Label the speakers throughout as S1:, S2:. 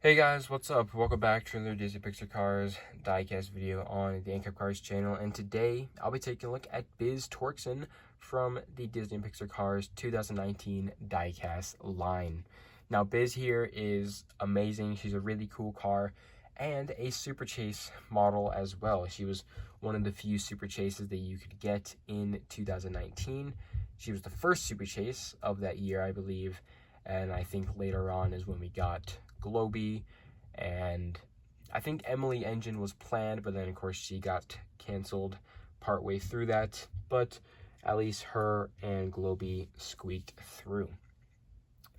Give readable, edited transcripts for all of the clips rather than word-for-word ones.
S1: Hey guys, what's up? Welcome back to another Disney Pixar Cars diecast video on the Anchor Cars channel, and today I'll be taking a look at Biz Torqsen from the Disney Pixar Cars 2019 diecast line. Now Biz here is amazing. She's a really cool car and a Superchase model as well. She was one of the few Superchases that you could get in 2019. She was the first Superchase of that year, I believe, and I think later on is when we got Globy, and I think Emily Engine was planned, but then of course she got canceled partway through that, but at least her and Globy squeaked through.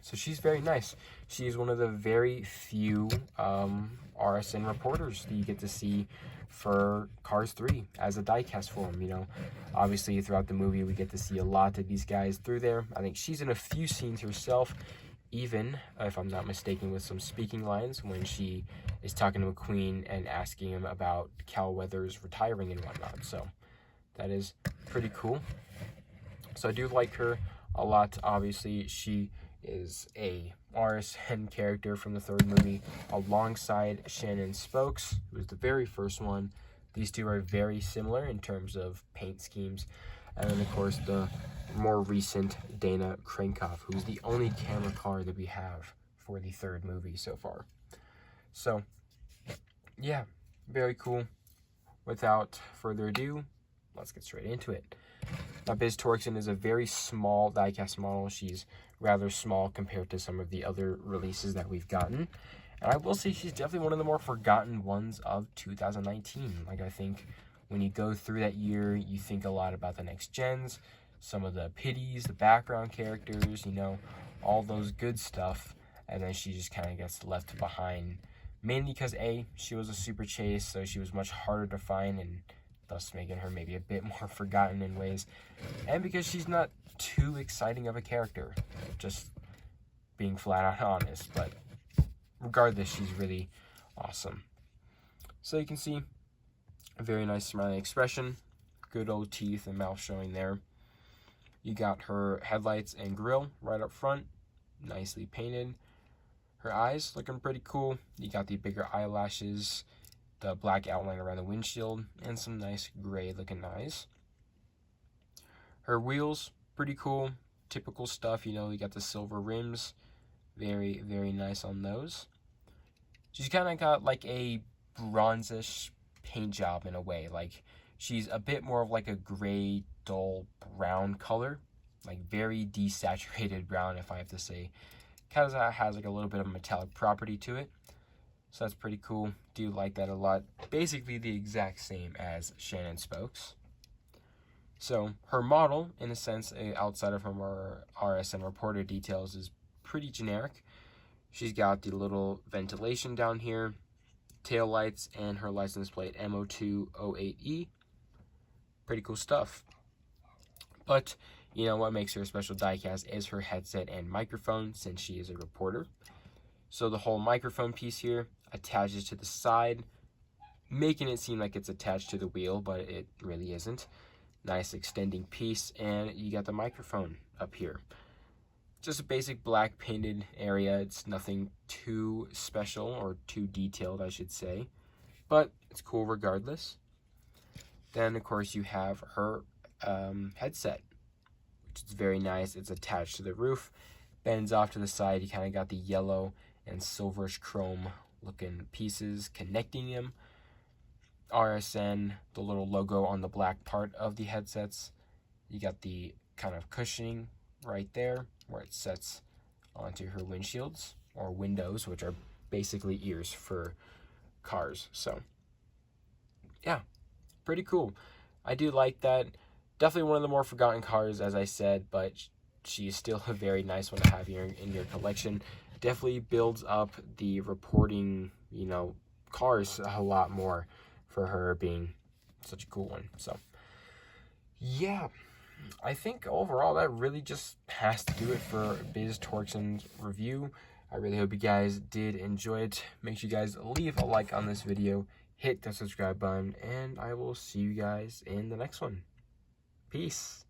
S1: So she's very nice. She's one of the very few RSN reporters that you get to see for Cars 3 as a diecast form. You know, obviously throughout the movie we get to see a lot of these guys through there. I think she's in a few scenes herself, even, if I'm not mistaken, with some speaking lines when she is talking to McQueen and asking him about Cal Weathers retiring and whatnot. So that is pretty cool. So I do like her a lot. Obviously, she is a RSN character from the third movie alongside Shannon Spokes, who was the very first one. These two are very similar in terms of paint schemes. And then, of course, the more recent Dana Crankoff, who's the only camera car that we have for the third movie so far. So, yeah, very cool. Without further ado, let's get straight into it. Now, Biz Torqsen is a very small diecast model. She's rather small compared to some of the other releases that we've gotten. And I will say she's definitely one of the more forgotten ones of 2019. Like, I think when you go through that year, you think a lot about the next gens, some of the pitties, the background characters, you know, all those good stuff. And then she just kind of gets left behind, mainly because A, she was a Superchase, so she was much harder to find, and thus making her maybe a bit more forgotten in ways. And because she's not too exciting of a character, just being flat out honest. But regardless, she's really awesome. So you can see a very nice smiling expression, good old teeth and mouth showing there. You got her headlights and grille right up front, nicely painted. Her eyes looking pretty cool. You got the bigger eyelashes, the black outline around the windshield, and some nice gray looking eyes. Her wheels, pretty cool, typical stuff, you know, you got the silver rims, very, very nice on those. She's kind of got like a bronzish paint job in a way. Like, she's a bit more of like a gray, dull brown color, like very desaturated brown, if I have to say. Kind of has like a little bit of metallic property to it, so that's pretty cool. Do like that a lot. Basically the exact same as Shannon Spokes. So her model, in a sense, outside of her RSN reporter details, is pretty generic. She's got the little ventilation down here, tail lights, and her license plate MO208E. Pretty cool stuff. But you know what makes her a special diecast is her headset and microphone, since she is a reporter. So the whole microphone piece here attaches to the side, making it seem like it's attached to the wheel, but it really isn't. Nice extending piece, and you got the microphone up here. Just a basic black painted area. It's nothing too special or too detailed, I should say, but it's cool regardless. Then of course you have her headset, which is very nice. It's attached to the roof, bends off to the side. You kind of got the yellow and silverish chrome looking pieces connecting them. RSN, the little logo on the black part of the headsets. You got the kind of cushioning right there where it sets onto her windshields, or windows, which are basically ears for cars. So yeah, pretty cool. I do like that. Definitely one of the more forgotten cars, as I said, but she is still a very nice one to have here in your collection. Definitely builds up the reporting, you know, cars a lot more for her being such a cool one. So yeah, I think overall that really just has to do it for Biz Torqsen's review. I really hope you guys did enjoy it. Make sure you guys leave a like on this video, hit the subscribe button, and I will see you guys in the next one. Peace.